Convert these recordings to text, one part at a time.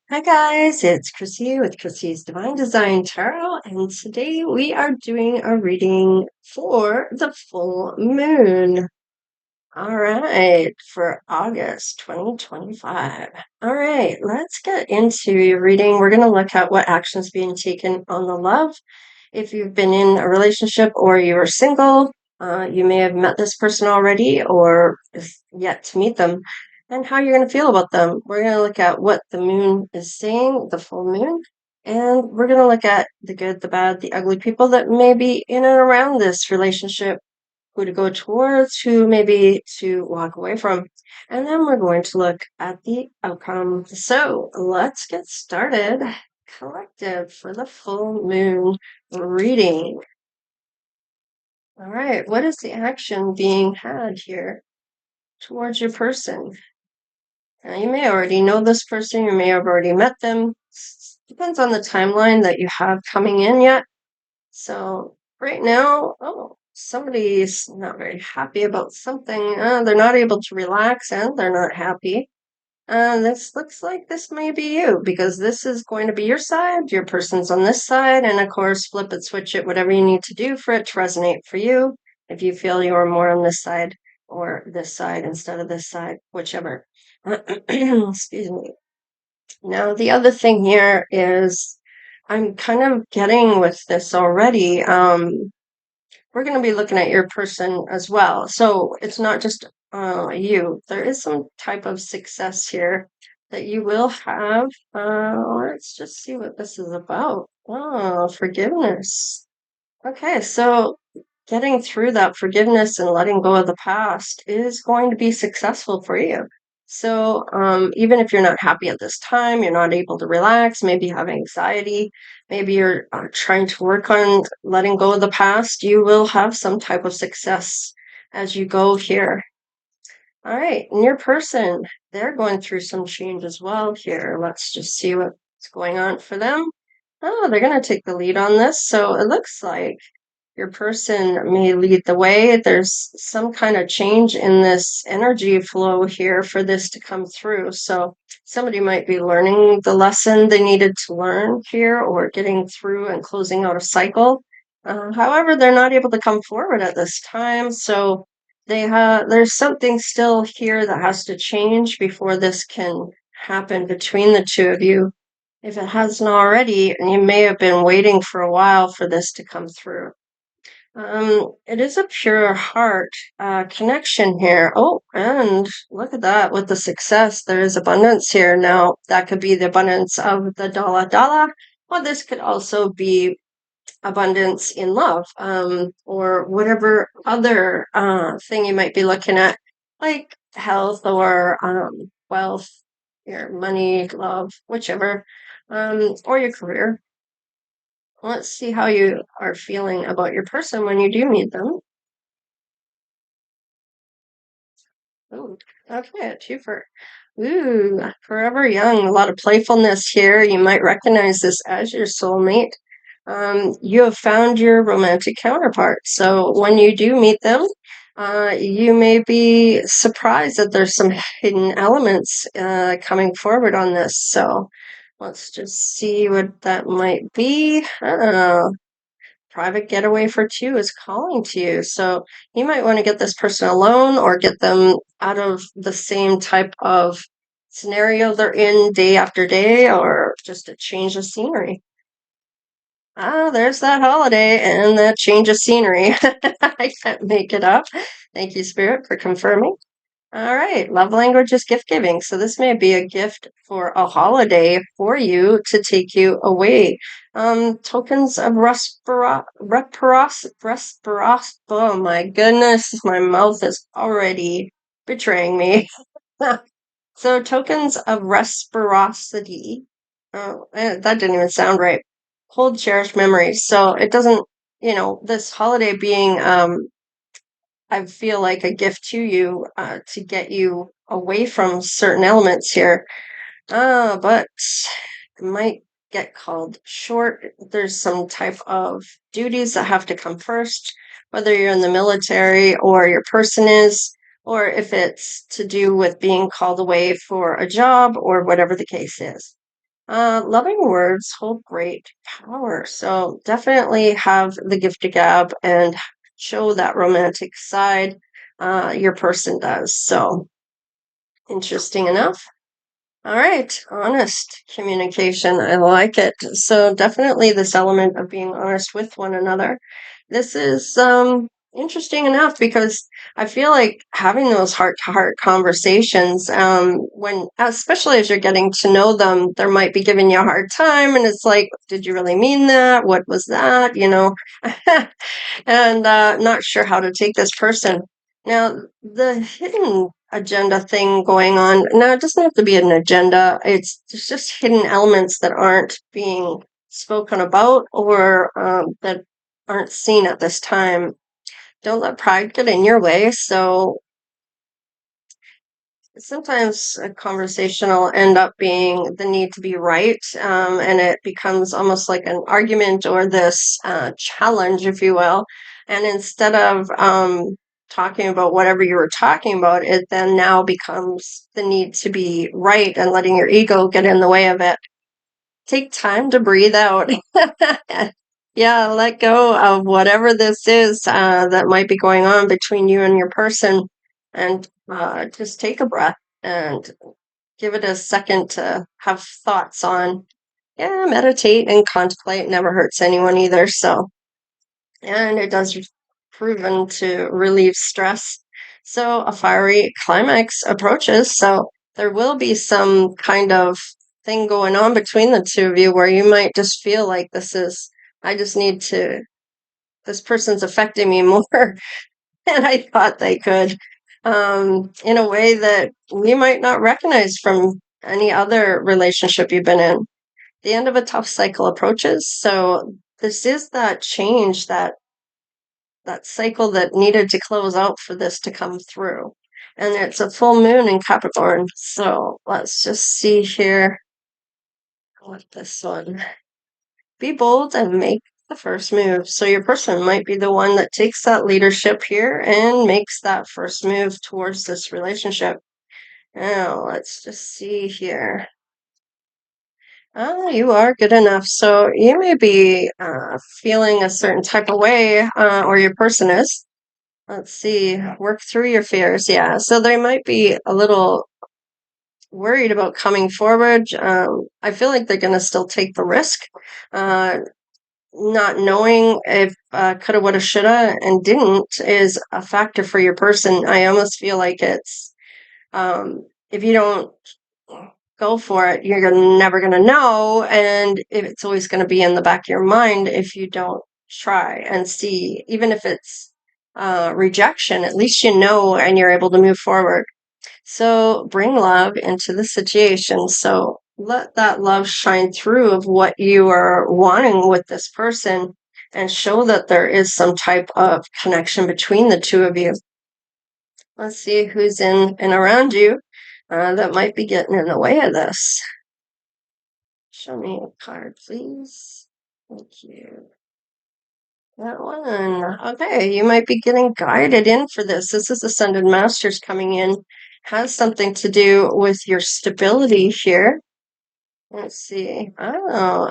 Hi guys, it's Chrissy with Chrissy's Divine Design Tarot, and today we are doing a reading for the full moon. All right, for August 2025. All right, let's get into your reading. We're going to look at what actions being taken on the love. If you've been in a relationship or you are single, you may have met this person already or is yet to meet them, and how you're going to feel about them. We're going to look at what the moon is saying, the full moon, and we're going to look at the good, the bad, the ugly people that may be in and around this relationship, who to go towards, who maybe to walk away from. And then we're going to look at the outcome. So let's get started. Collective for the full moon reading. All right, what is the action being had here towards your person? Now, you may already know this person, you may have already met them. Depends on the timeline that you have coming in yet. So right now, somebody's not very happy about something. They're not able to relax and they're not happy. This looks like this may be you because this is going to be your side. Your person's on this side. And of course, flip it, switch it, whatever you need to do for it to resonate for you. If you feel you're more on this side or this side instead of this side, whichever. Excuse me. Now, the other thing here is I'm kind of getting with this already. We're going to be looking at your person as well. So it's not just you. There is some type of success here that you will have. Let's just see what this is about. Oh, forgiveness. Okay, so getting through that forgiveness and letting go of the past is going to be successful for you. So, even if you're not happy at this time, you're not able to relax, maybe you have anxiety, maybe you're trying to work on letting go of the past, you will have some type of success as you go here. All right, and your person, they're going through some change as well here. Let's just see what's going on for them. Oh, they're going to take the lead on this. So it looks like your person may lead the way. There's some kind of change in this energy flow here for this to come through. So somebody might be learning the lesson they needed to learn here or getting through and closing out a cycle. However, they're not able to come forward at this time. So there's something still here that has to change before this can happen between the two of you. If it hasn't already, you may have been waiting for a while for this to come through. It is a pure heart connection here. Oh, and look at that with the success. There is abundance here. Now, that could be the abundance of the dollar dollar, or this could also be abundance in love, or whatever other thing you might be looking at, like health or wealth, your money, love, whichever, or your career. Let's see how you are feeling about your person when you do meet them. Ooh, okay, a twofer. Ooh, forever young. A lot of playfulness here. You might recognize this as your soulmate. You have found your romantic counterpart. So when you do meet them, you may be surprised that there's some hidden elements coming forward on this. So let's just see what that might be. Private getaway for two is calling to you. So you might want to get this person alone or get them out of the same type of scenario they're in day after day, or just a change of scenery. Ah, there's that holiday and that change of scenery. I can't make it up. Thank you, Spirit, for confirming. All right, love language is gift giving. So this may be a gift for a holiday for you to take you away. Tokens of oh my goodness, my mouth is already betraying me. So tokens of reciprocity. Oh, that didn't even sound right. Hold cherished memories. So it doesn't, this holiday being I feel like a gift to you to get you away from certain elements here. But it might get called short. There's some type of duties that have to come first, whether you're in the military or your person is, or if it's to do with being called away for a job or whatever the case is. Loving words hold great power. So definitely have the gift to gab and show that romantic side your person does. So interesting enough. All right, honest communication. I like it. So definitely this element of being honest with one another. This is interesting enough because I feel like having those heart-to-heart conversations, when especially as you're getting to know them, they might be giving you a hard time, and it's like, did you really mean that? What was that? And not sure how to take this person. Now, the hidden agenda thing going on, now it doesn't have to be an agenda. There's just hidden elements that aren't being spoken about or that aren't seen at this time. Don't let pride get in your way. So sometimes a conversation will end up being the need to be right, and it becomes almost like an argument or this challenge, if you will. And instead of talking about whatever you were talking about, it then now becomes the need to be right and letting your ego get in the way of it. Take time to breathe out. Yeah, let go of whatever this is that might be going on between you and your person, and just take a breath and give it a second to have thoughts on. Yeah, meditate and contemplate never hurts anyone either. So, and it does proven to relieve stress. So a fiery climax approaches. So there will be some kind of thing going on between the two of you where you might just feel like I just need to, this person's affecting me more than I thought they could, in a way that you might not recognize from any other relationship you've been in. The end of a tough cycle approaches. So this is that change, that cycle that needed to close out for this to come through. And it's a full moon in Capricorn. So let's just see here what this one. Be bold and make the first move. So your person might be the one that takes that leadership here and makes that first move towards this relationship. Now let's just see here. Oh, you are good enough. So you may be feeling a certain type of way, or your person is. Let's see, work through your fears. Yeah. So they might be a little worried about coming forward. I feel like they're going to still take the risk, not knowing if coulda, woulda, shoulda, and didn't is a factor for your person. I almost feel like it's if you don't go for it, you're never going to know, and it's always going to be in the back of your mind if you don't try and see, even if it's rejection, at least you know and you're able to move forward. So bring love into the situation. So let that love shine through of what you are wanting with this person and show that there is some type of connection between the two of you. Let's see who's in and around you that might be getting in the way of this. Show me a card, please. Thank you. That one. Okay, you might be getting guided in for this. This is Ascended Masters coming in. Has something to do with your stability here. Let's see. Oh,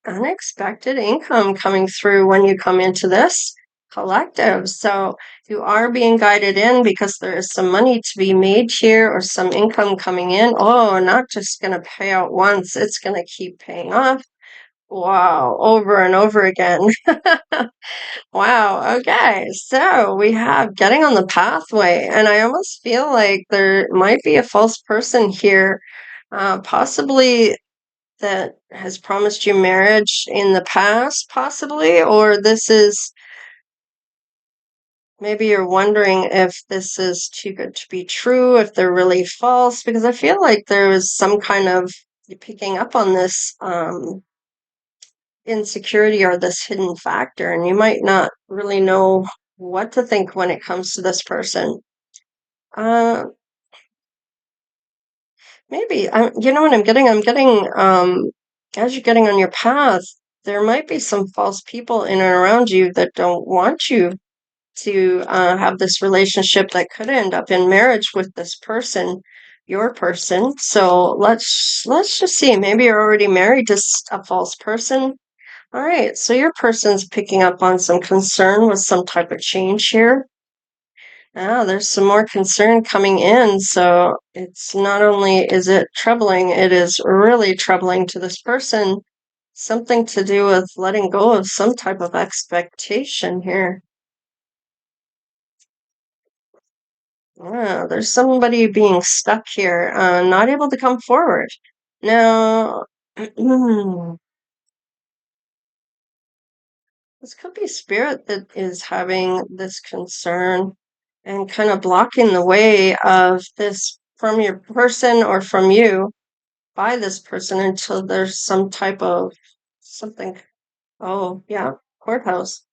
unexpected income coming through when you come into this collective. So you are being guided in because there is some money to be made here or some income coming in. Oh, not just going to pay out once. It's going to keep paying off. Wow, over and over again. Wow, okay. So we have getting on the pathway, and I almost feel like there might be a false person here, possibly that has promised you marriage in the past, possibly, or this is maybe you're wondering if this is too good to be true, if they're really false, because I feel like there was some kind of picking up on this insecurity or this hidden factor, and you might not really know what to think when it comes to this person. Uh, maybe you know what I'm getting. I'm getting as you're getting on your path, there might be some false people in and around you that don't want you to have this relationship that could end up in marriage with this person. your person. So let's just see. Maybe you're already married to a false person. All right, so your person's picking up on some concern with some type of change here. There's some more concern coming in. So it's not only is it troubling, it is really troubling to this person. Something to do with letting go of some type of expectation here. There's somebody being stuck here, not able to come forward. Now, this could be spirit that is having this concern and kind of blocking the way of this from your person or from you by this person until there's some type of something. Oh, yeah, courthouse.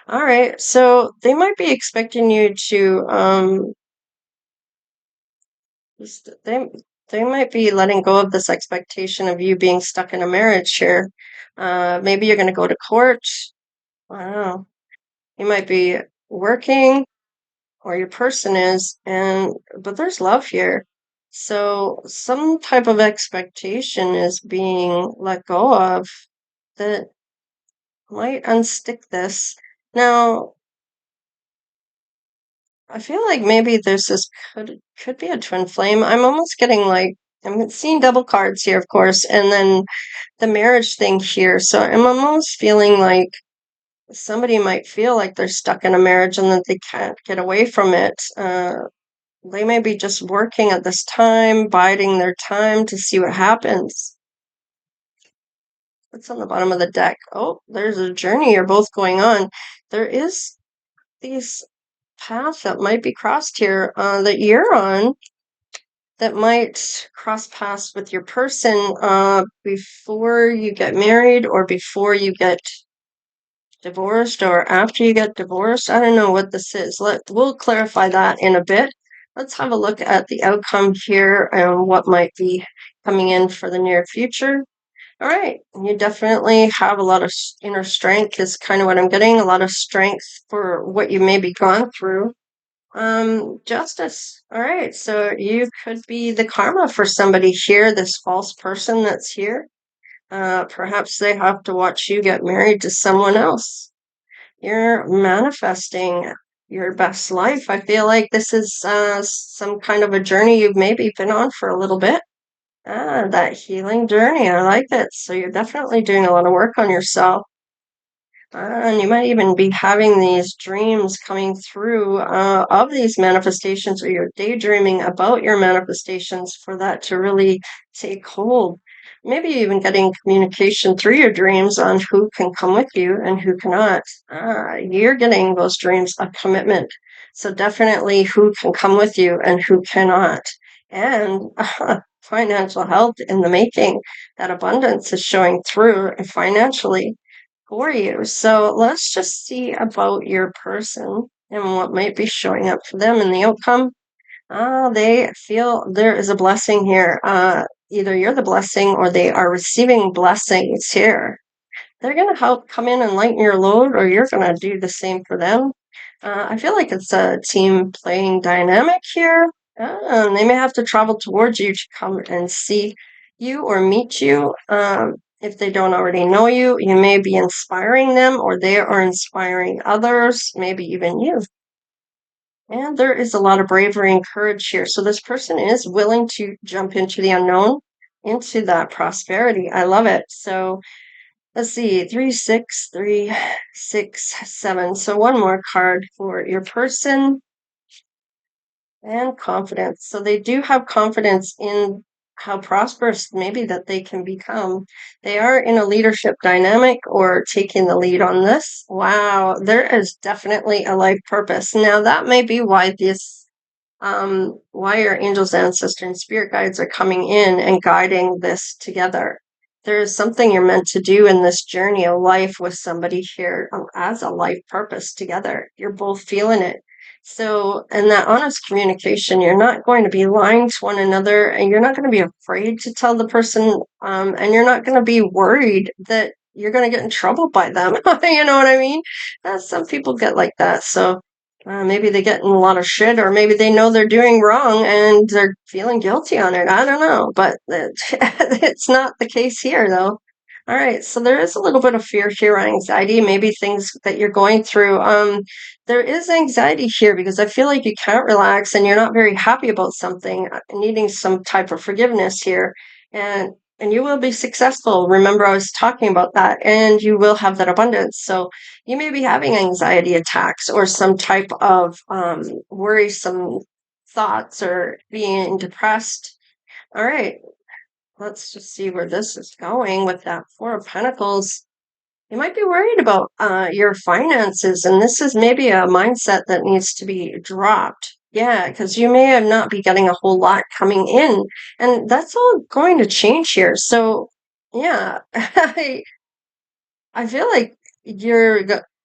All right, so they might be expecting you to they they might be letting go of this expectation of you being stuck in a marriage here. Maybe you're going to go to court. Wow. You might be working, or your person is, and but there's love here. So some type of expectation is being let go of that might unstick this. Now, I feel like maybe there's this could be a twin flame. I'm almost getting like I'm seeing double cards here, of course, and then the marriage thing here. So I'm almost feeling like somebody might feel like they're stuck in a marriage and that they can't get away from it. They may be just working at this time, biding their time to see what happens. What's on the bottom of the deck? Oh, there's a journey you're both going on. There is these paths that might be crossed here that you're on that might cross paths with your person before you get married or before you get divorced or after you get divorced. I don't know what this is. We'll clarify that in a bit. Let's have a look at the outcome here and what might be coming in for the near future. All right, you definitely have a lot of inner strength is kind of what I'm getting, a lot of strength for what you may be gone through. Justice. All right, so you could be the karma for somebody here, this false person that's here. Perhaps they have to watch you get married to someone else. You're manifesting your best life. I feel like this is some kind of a journey you've maybe been on for a little bit. That healing journey. I like it. So you're definitely doing a lot of work on yourself. And you might even be having these dreams coming through of these manifestations, or you're daydreaming about your manifestations for that to really take hold. Maybe even getting communication through your dreams on who can come with you and who cannot. You're getting those dreams a commitment. So definitely who can come with you and who cannot. And financial health in the making. That abundance is showing through financially for you. So let's just see about your person and what might be showing up for them in the outcome. They feel there is a blessing here. Either you're the blessing or they are receiving blessings here. They're going to help come in and lighten your load, or you're going to do the same for them. I feel like it's a team playing dynamic here. They may have to travel towards you to come and see you or meet you. If they don't already know you, you may be inspiring them, or they are inspiring others, maybe even you. And there is a lot of bravery and courage here. So this person is willing to jump into the unknown, into that prosperity. I love it. So let's see, 3, 6, 3, 6, 7. So one more card for your person. And confidence. So they do have confidence in how prosperous maybe that they can become. They are in a leadership dynamic or taking the lead on this. Wow, there is definitely a life purpose. Now that may be why why your angels, ancestors, and spirit guides are coming in and guiding this together. There is something you're meant to do in this journey of life with somebody here as a life purpose together. You're both feeling it. So, in that honest communication, you're not going to be lying to one another, and you're not going to be afraid to tell the person, and you're not going to be worried that you're going to get in trouble by them. You know what I mean? Some people get like that. So, Maybe they get in a lot of shit, or maybe they know they're doing wrong and they're feeling guilty on it. I don't know, but it's not the case here, though. All right, so there is a little bit of fear here, anxiety, maybe things that you're going through. There is anxiety here because I feel like you can't relax and you're not very happy about something, needing some type of forgiveness here, and you will be successful. Remember, I was talking about that, and you will have that abundance. So you may be having anxiety attacks or some type of worrisome thoughts or being depressed. All right, let's just see where this is going with that Four of Pentacles. You might be worried about your finances, and this is maybe a mindset that needs to be dropped. Yeah, because you may have not be getting a whole lot coming in, and that's all going to change here. So, yeah, I feel like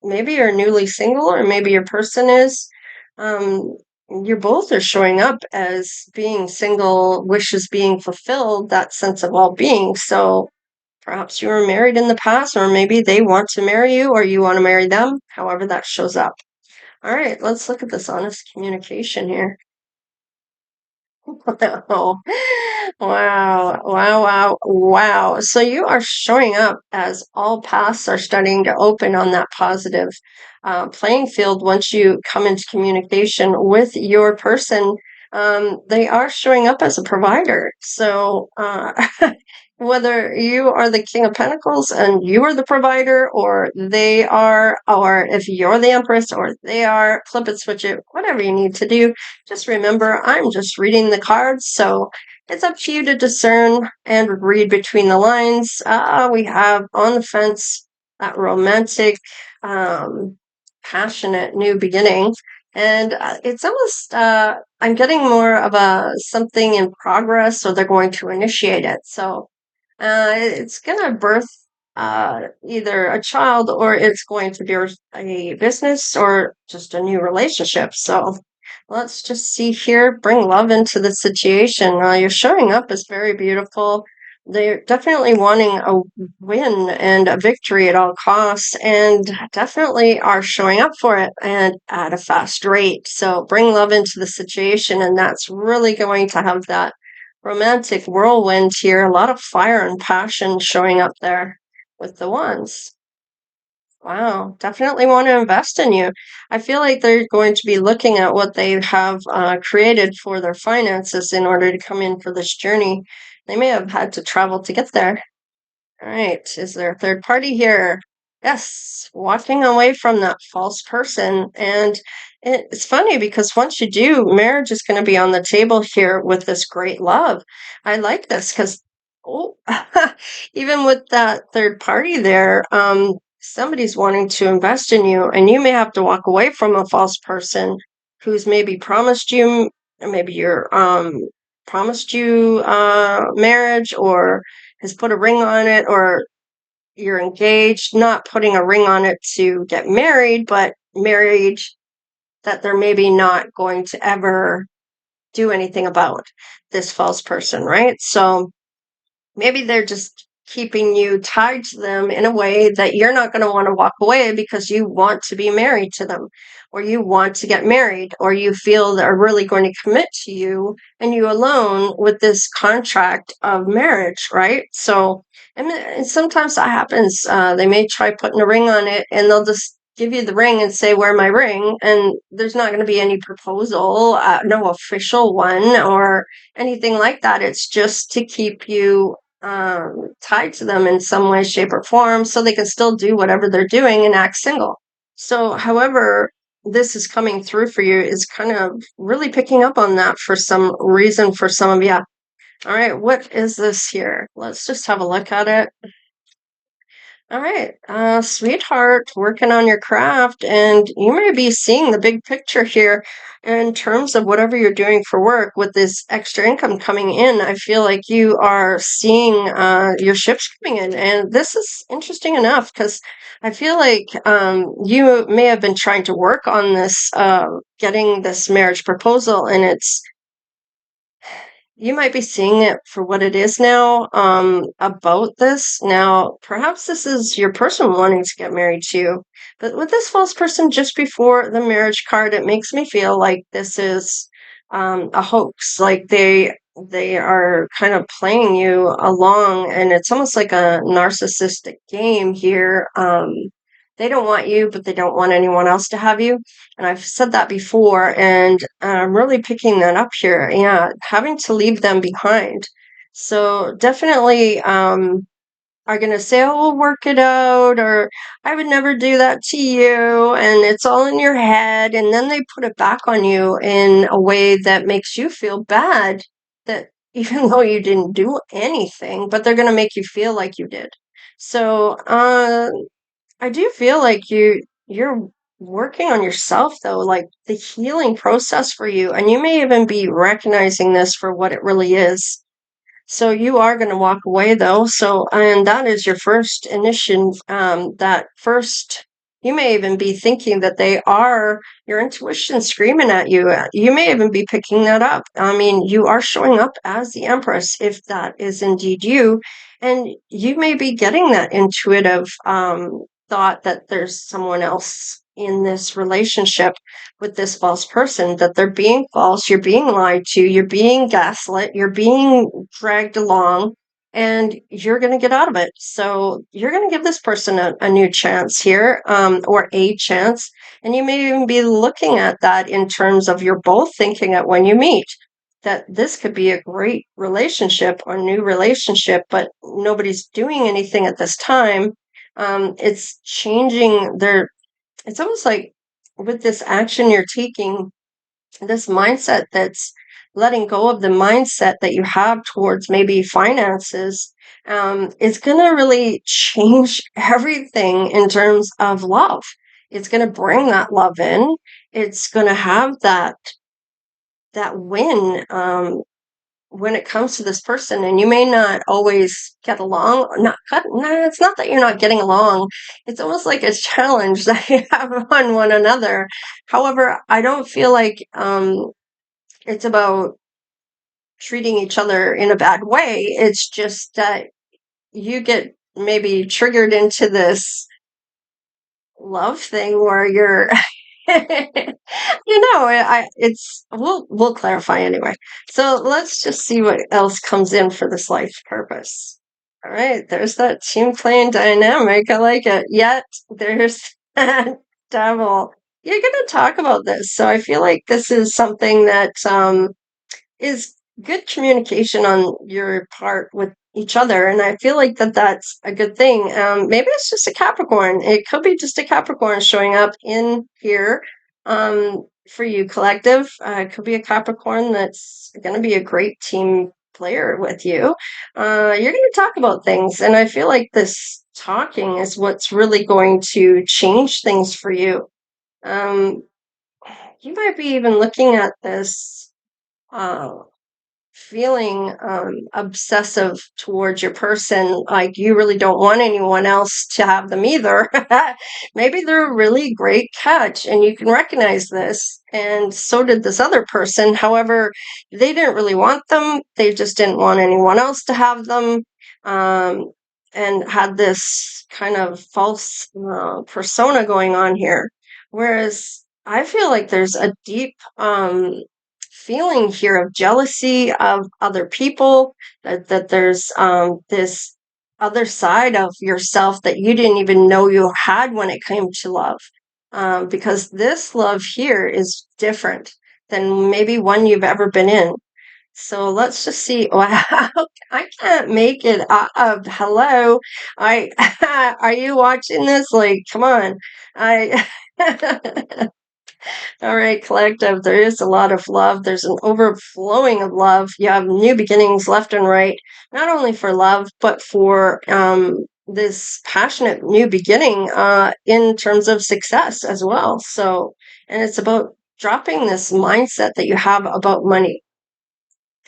maybe you're newly single, or maybe your person is. Um, you both are showing up as being single, wishes being fulfilled, that sense of well-being. So perhaps you were married in the past, or maybe they want to marry you, or you want to marry them, however that shows up. All right, let's look at this honest communication here. Oh, wow, wow, wow, wow. So you are showing up as all paths are starting to open on that positive playing field once you come into communication with your person. They are showing up as a provider. So whether you are the King of Pentacles and you are the provider, or they are, or if you're the Empress or they are, flip it, switch it, whatever you need to do. Just remember, I'm just reading the cards, so it's up to you to discern and read between the lines. We have on the fence that romantic, passionate new beginning. And it's almost, I'm getting more of a something in progress, so they're going to initiate it. So it's going to birth either a child, or it's going to be a business, or just a new relationship. So let's just see here. Bring love into the situation. You're showing up as very beautiful. They're definitely wanting a win and a victory at all costs, and definitely are showing up for it and at a fast rate. So bring love into the situation, and that's really going to have that romantic whirlwind here. A lot of fire and passion showing up there with the wands. Wow, definitely want to invest in you. I feel like they're going to be looking at what they have created for their finances in order to come in for this journey. They may have had to travel to get there. All right, is there a third party here? Yes, walking away from that false person. And it's funny because once you do, marriage is going to be on the table here with this great love. I like this because, oh, even with that third party there, somebody's wanting to invest in you, and you may have to walk away from a false person who's maybe promised you, maybe you're promised you marriage, or has put a ring on it, or you're engaged, not putting a ring on it to get married, but married that they're maybe not going to ever do anything about, this false person, right? So maybe they're just keeping you tied to them in a way that you're not going to want to walk away, because you want to be married to them, or you want to get married, or you feel they're really going to commit to you and you alone with this contract of marriage, right? So, and sometimes that happens. They may try putting a ring on it, and they'll just give you the ring and say, "Wear my ring," and there's not going to be any proposal, no official one or anything like that. It's just to keep you tied to them in some way, shape, or form, so they can still do whatever they're doing and act single. So, however, this is coming through for you is kind of really picking up on that for some reason for some of you. All right, what is this here? Let's just have a look at it. All right, sweetheart, working on your craft, and you may be seeing the big picture here in terms of whatever you're doing for work with this extra income coming in. I feel like you are seeing your ships coming in, and this is interesting enough because I feel like you may have been trying to work on this, getting this marriage proposal, and you might be seeing it for what it is now, about this. Now, perhaps this is your person wanting to get married to you. But with this false person just before the marriage card, it makes me feel like this is a hoax. Like they are kind of playing you along, and it's almost like a narcissistic game here. They don't want you, but they don't want anyone else to have you. And I've said that before, and I'm really picking that up here. Yeah, having to leave them behind. So definitely are going to say, oh, we'll work it out, or I would never do that to you. And it's all in your head. And then they put it back on you in a way that makes you feel bad that even though you didn't do anything, but they're going to make you feel like you did. So, I do feel like you're working on yourself though, like the healing process for you, and you may even be recognizing this for what it really is. So you are going to walk away though. So, and that is your first initiation. That first, you may even be thinking that they are your intuition screaming at you. You may even be picking that up. I mean, you are showing up as the Empress if that is indeed you. And you may be getting that intuitive thought that there's someone else in this relationship with this false person, that they're being false, you're being lied to, you're being gaslit, you're being dragged along, and you're going to get out of it. So you're going to give this person a new chance here, or a chance. And you may even be looking at that in terms of you're both thinking it when you meet, that this could be a great relationship or new relationship, but nobody's doing anything at this time. It's changing their, it's almost like with this action you're taking, this mindset that's letting go of the mindset that you have towards maybe finances, is going to really change everything in terms of love. It's going to bring that love in. It's going to have that win, when it comes to this person, and you may not always get along. It's not that you're not getting along. It's almost like a challenge that you have on one another. However, I don't feel like it's about treating each other in a bad way. It's just that you get maybe triggered into this love thing where you're it's we'll clarify anyway. So let's just see what else comes in for this life purpose. All right, there's that team playing dynamic. I like it. Yet there's that devil. You're going to talk about this, so I feel like this is something that is good communication on your part with each other, and I feel like that's a good thing. Maybe it's just a Capricorn. It could be just a Capricorn showing up in here, for you, collective. It could be a Capricorn that's going to be a great team player with you. You're going to talk about things, and I feel like this talking is what's really going to change things for you. Um, you might be even looking at this. Uh, Feeling obsessive towards your person, like you really don't want anyone else to have them either. Maybe they're a really great catch and you can recognize this, and so did this other person. However, they didn't really want them, they just didn't want anyone else to have them, um, and had this kind of false persona going on here. Whereas I feel like there's a deep feeling here of jealousy of other people, that there's this other side of yourself that you didn't even know you had when it came to love, because this love here is different than maybe one you've ever been in. So let's just see. Wow, I can't make it up. Hello, I are you watching this? Like, come on, I All right, collective, there is a lot of love. There's an overflowing of love. You have new beginnings left and right, not only for love, but for this passionate new beginning in terms of success as well. So, and it's about dropping this mindset that you have about money.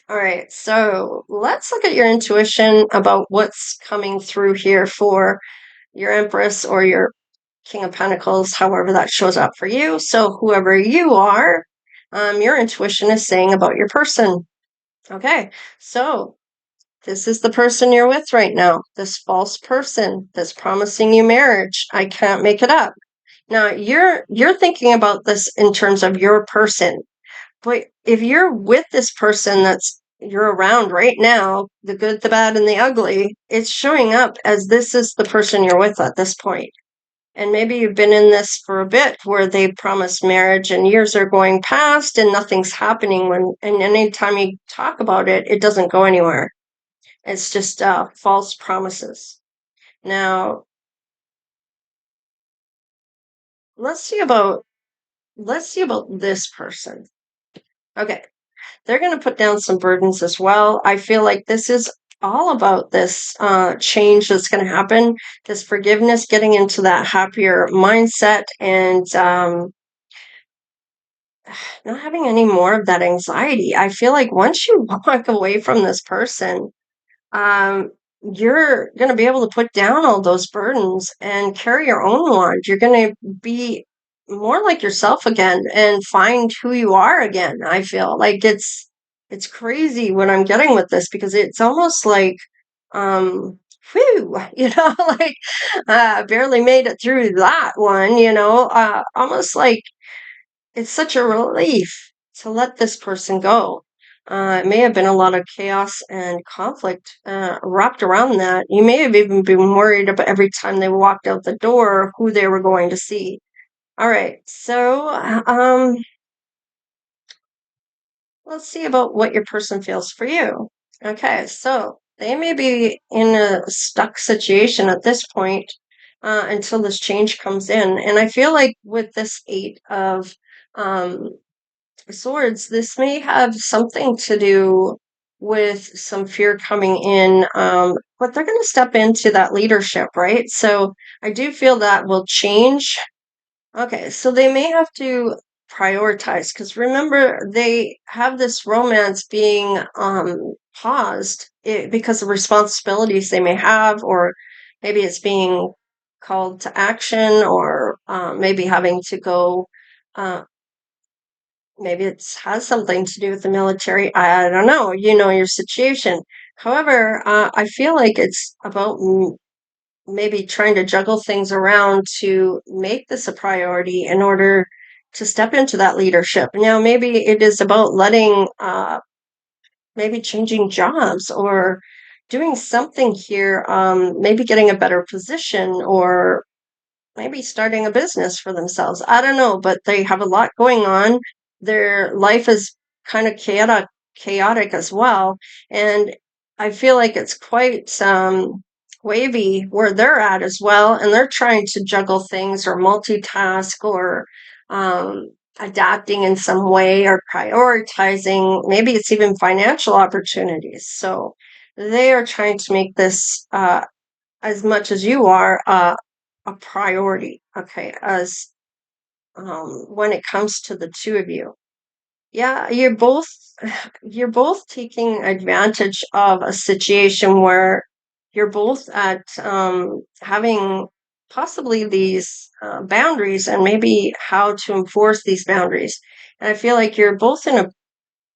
All right, so let's look at your intuition about what's coming through here for your Empress or your King of Pentacles, however that shows up for you. So whoever you are, your intuition is saying about your person. Okay, so this is the person you're with right now. This false person that's promising you marriage. I can't make it up. Now you're thinking about this in terms of your person. But if you're with this person that's you're around right now, the good, the bad, and the ugly, it's showing up as this is the person you're with at this point. And maybe you've been in this for a bit where they promised marriage and years are going past and nothing's happening and anytime you talk about it, it doesn't go anywhere. It's just false promises. Now, let's see about this person. Okay, they're going to put down some burdens as well. I feel like this is all about this change that's going to happen, this forgiveness, getting into that happier mindset, and not having any more of that anxiety. I feel like once you walk away from this person, um, you're going to be able to put down all those burdens and carry your own one. You're going to be more like yourself again and find who you are again. I feel like it's crazy what I'm getting with this because it's almost like whew, like barely made it through that one, almost like it's such a relief to let this person go. It may have been a lot of chaos and conflict wrapped around that. You may have even been worried about every time they walked out the door who they were going to see. All right, so let's see about what your person feels for you. Okay, so they may be in a stuck situation at this point until this change comes in. And I feel like with this eight of um, swords, this may have something to do with some fear coming in, but they're going to step into that leadership, right? So I do feel that will change. Okay, so they may have to prioritize because remember they have this romance being paused because of responsibilities they may have, or maybe it's being called to action, or maybe having to go. Maybe it has something to do with the military. I don't know. You know your situation. However, I feel like it's about maybe trying to juggle things around to make this a priority in order to step into that leadership. Now, maybe it is about letting, maybe changing jobs or doing something here, maybe getting a better position or maybe starting a business for themselves. I don't know, but they have a lot going on. Their life is kind of chaotic as well. And I feel like it's quite wavy where they're at as well. And they're trying to juggle things or multitask or um, adapting in some way or prioritizing. Maybe it's even financial opportunities. So they are trying to make this as much as you are a priority, okay, as when it comes to the two of you. Yeah, you're both taking advantage of a situation where you're both at having possibly these boundaries and maybe how to enforce these boundaries. And I feel like you're both in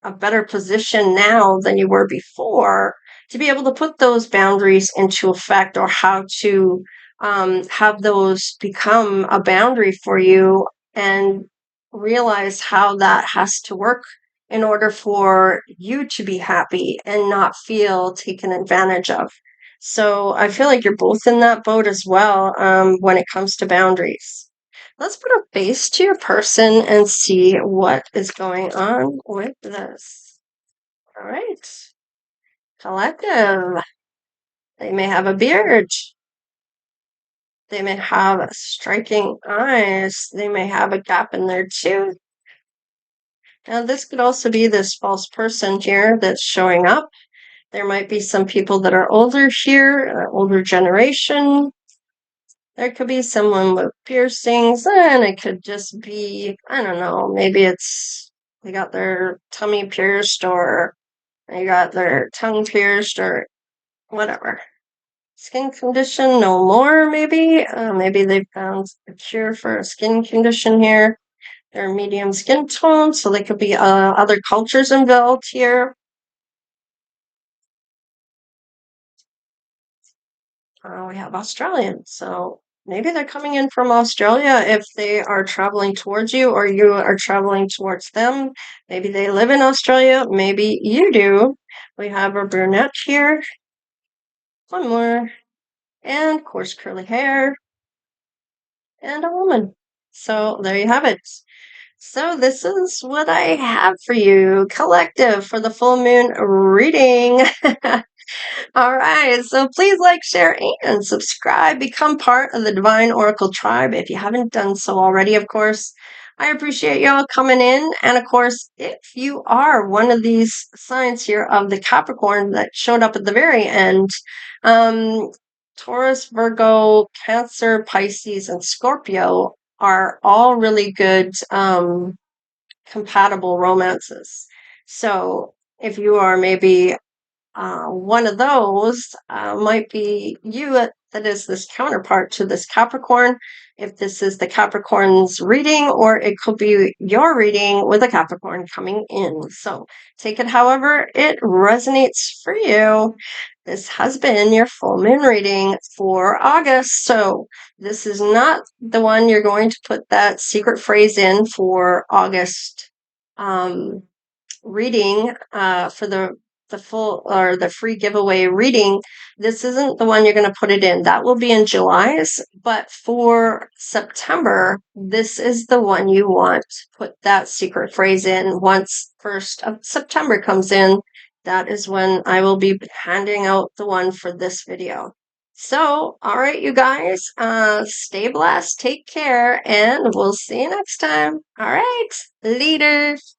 a better position now than you were before to be able to put those boundaries into effect or how to have those become a boundary for you and realize how that has to work in order for you to be happy and not feel taken advantage of. So I feel like you're both in that boat as well when it comes to boundaries. Let's put a face to your person and see what is going on with this. All right. Collective. They may have a beard. They may have striking eyes. They may have a gap in their tooth. Now, this could also be this false person here that's showing up. There might be some people that are older here, older generation. There could be someone with piercings, and it could just be, I don't know, maybe it's they got their tummy pierced or they got their tongue pierced or whatever. Skin condition, no more, maybe. Maybe they found a cure for a skin condition here. They're medium skin tone, so they could be other cultures involved here. We have Australian. So maybe they're coming in from Australia if they are traveling towards you or you are traveling towards them. Maybe they live in Australia. Maybe you do. We have a brunette here. One more. And of course, curly hair. And a woman. So there you have it. So this is what I have for you, Collective, for the full moon reading. All right, so please like, share, and subscribe. Become part of the Divine Oracle tribe if you haven't done so already, of course. I appreciate y'all coming in. And of course, if you are one of these signs here of the Capricorn that showed up at the very end, Taurus, Virgo, Cancer, Pisces, and Scorpio are all really good compatible romances. So if you are maybe one of those might be you that is this counterpart to this Capricorn. If this is the Capricorn's reading, or it could be your reading with a Capricorn coming in. So take it however it resonates for you. This has been your full moon reading for August. So this is not the one you're going to put that secret phrase in for August reading for the full or the free giveaway reading. This isn't the one you're going to put it in. That will be in July's. But for September, this is the one you want to put that secret phrase in. Once 1st of September comes in, that is when I will be handing out the one for this video. So, all right, you guys, stay blessed, take care, and we'll see you next time. All right, leaders.